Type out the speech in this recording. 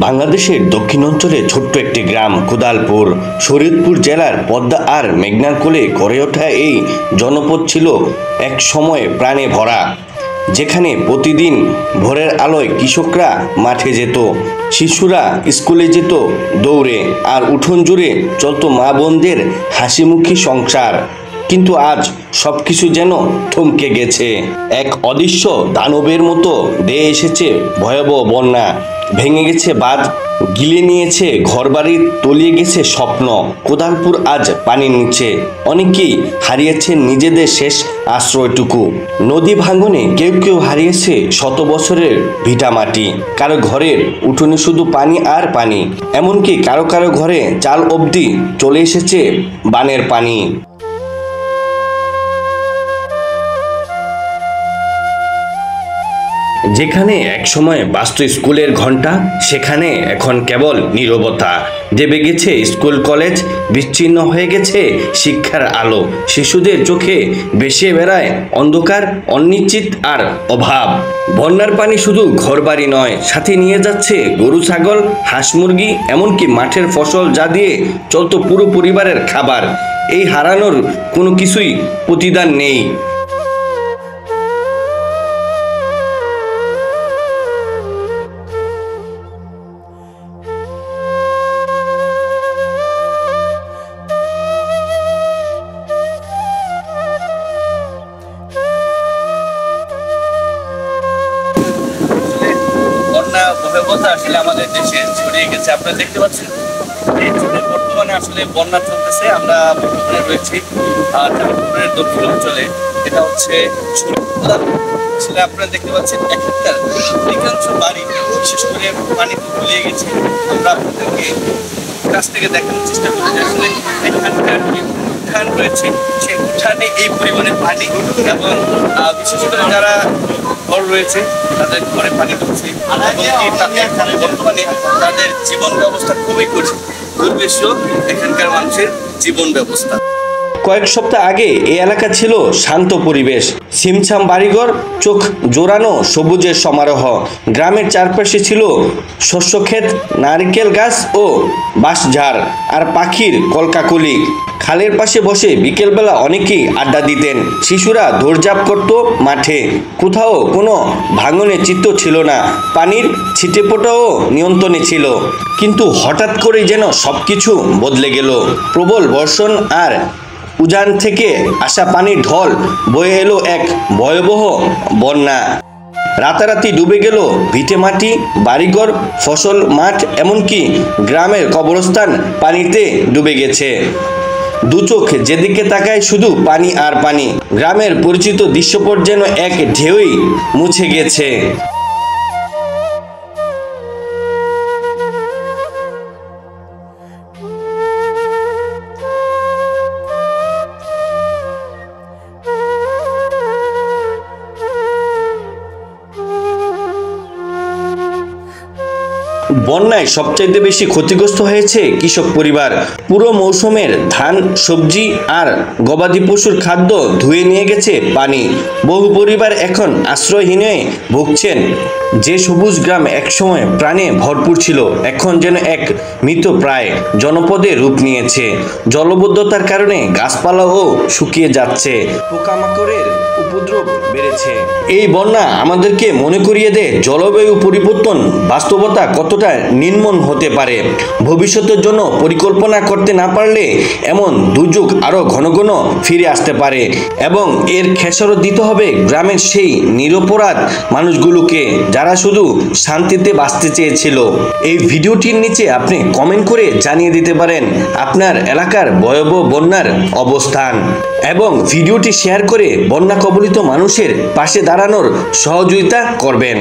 বাংলাদেশের দক্ষিণাঞ্চলে ছোট্ট একটি গ্রাম কোদালপুর, শরীয়তপুর জেলার পদ্মা আর মেঘনার কোলে গড়ে ওঠা এই জনপদ ছিল এক সময় প্রাণে ভরা, যেখানে প্রতিদিন ভোরের আলোয় কৃষকরা মাঠে যেত, শিশুরা স্কুলে যেত দৌড়ে, আর উঠোন জুড়ে চলত মা বোনদের হাসিমুখী সংসার। কিন্তু আজ সবকিছু যেন থমকে গেছে। এক অদৃশ্য দানবের মতো ধেয়ে এসেছে ভয়াবহ বন্যা, ভেঙে গেছে বাঁধ, গিলে নিয়েছে ঘরবাড়ি, তলিয়ে গেছে স্বপ্ন। কোদালপুর আজ পানির নিচে, অনেকেই হারিয়েছে নিজেদের শেষ আশ্রয়টুকু। নদী ভাঙনে কেউ কেউ হারিয়েছে শত বছরের ভিটামাটি, কারো ঘরের উঠোনে শুধু পানি আর পানি, এমনকি কারো কারো ঘরে চাল অবধি চলে এসেছে বানের পানি। যেখানে একসময় বাজত স্কুলের ঘন্টা, সেখানে এখন কেবল নীরবতা। দেবে গেছে স্কুল কলেজ, বিচ্ছিন্ন হয়ে গেছে শিক্ষার আলো, শিশুদের চোখে ভেসে বেড়ায় অন্ধকার, অনিশ্চিত আর অভাব। বন্যার পানি শুধু ঘরবাড়ি নয়, সাথে নিয়ে যাচ্ছে গরু, ছাগল, হাঁস, মুরগি, এমনকি মাঠের ফসল, যা দিয়ে চলত পুরো পরিবারের খাবার। এই হারানোর কোনো কিছুই প্রতিদান নেই। ভয়াবহতা আসলে আমাদের দেশে ছড়িয়ে গেছে। আপনারা দেখতে পাচ্ছেন এই বর্তমানে আসলে বন্যা চলতেছে। আমরা বর্তমানে রয়েছি চাঁদপুরের দক্ষিণ অঞ্চলে, এটা হচ্ছে আসলে আপনারা দেখতে পাচ্ছেন এখানকার অধিকাংশ বাড়ি বিশেষ করে পানিতে তলিয়ে গেছে। আমরা আপনাদেরকে কাছ থেকে দেখানোর চেষ্টা করি যে আসলে এখানকার উঠান রয়েছে, সেই উঠানে এই পরিমাণে পানি, এবং বিশেষ করে যারা ঘর রয়েছে তাদের ঘরে পানি ঢুকছে, বর্তমানে তাদের জীবন ব্যবস্থা খুবই কঠিন, দুর্বিষহ এখানকার মানুষের জীবন ব্যবস্থা। কয়েক সপ্তাহ আগে এই এলাকা ছিল শান্ত পরিবেশ, ছিমছাম বাড়িঘর, চোখ জোড়ানো সবুজের সমারোহ। গ্রামের চারপাশে ছিল শস্যক্ষেত, নারকেল গাছ ও বাঁশঝাড়, আর পাখির কলকাকলি। খালের পাশে বসে বিকেলবেলা অনেকেই আড্ডা দিতেন, শিশুরা দৌড়ঝাঁপ করত মাঠে। কোথাও কোনো ভাঙনের চিত্র ছিল না, পানির ছিটেফোঁটাও নিয়ন্ত্রণে ছিল। কিন্তু হঠাৎ করে যেন সবকিছু বদলে গেল। প্রবল বর্ষণ আর উজান থেকে আসা পানির ঢল বয়ে এলো এক ভয়াবহ বন্যা। রাতারাতি ডুবে গেল ভিটেমাটি, বাড়িঘর, ফসল মাঠ, এমনকি গ্রামের কবরস্থান পানিতে ডুবে গেছে। দু চোখ যেদিকে তাকায় শুধু পানি আর পানি। গ্রামের পরিচিত দৃশ্যপট যেন এক ঢেউই মুছে গেছে। বন্যায় সবচাইতে বেশি ক্ষতিগ্রস্ত হয়েছে কৃষক পরিবার। পুরো মৌসুমের ধান, সবজি আর গবাদি পশুর খাদ্য ধুয়ে নিয়ে গেছে পানি। বহু পরিবার এখন আশ্রয়হীনে ভুগছেন। যে সবুজ গ্রাম একসময় প্রাণে ভরপুর ছিল, এখন যেন এক মৃতপ্রায় জনপদে রূপ নিয়েছে। জলবদ্ধতার কারণে গাছপালাও শুকিয়ে যাচ্ছে, পোকামাকড়ের উপদ্রব বেড়েছে। এই বন্যা আমাদেরকে মনে করিয়ে দেয় জলবায়ু পরিবর্তন বাস্তবতা কতটা নির্মম হতে পারে। ভবিষ্যতের জন্য পরিকল্পনা করতে না পারলে এমন দুর্যোগ আরও ঘন ঘন ফিরে আসতে পারে, এবং এর খেসারত দিতে হবে গ্রামের সেই নিরপরাধ মানুষগুলোকে, যারা শুধু শান্তিতে বাঁচতে চেয়েছিল। এই ভিডিওটির নিচে আপনি কমেন্ট করে জানিয়ে দিতে পারেন আপনার এলাকার ভয়াবহ বন্যার অবস্থান, এবং ভিডিওটি শেয়ার করে বন্যা কবলিত মানুষের পাশে দাঁড়ানোর সহযোগিতা করবেন।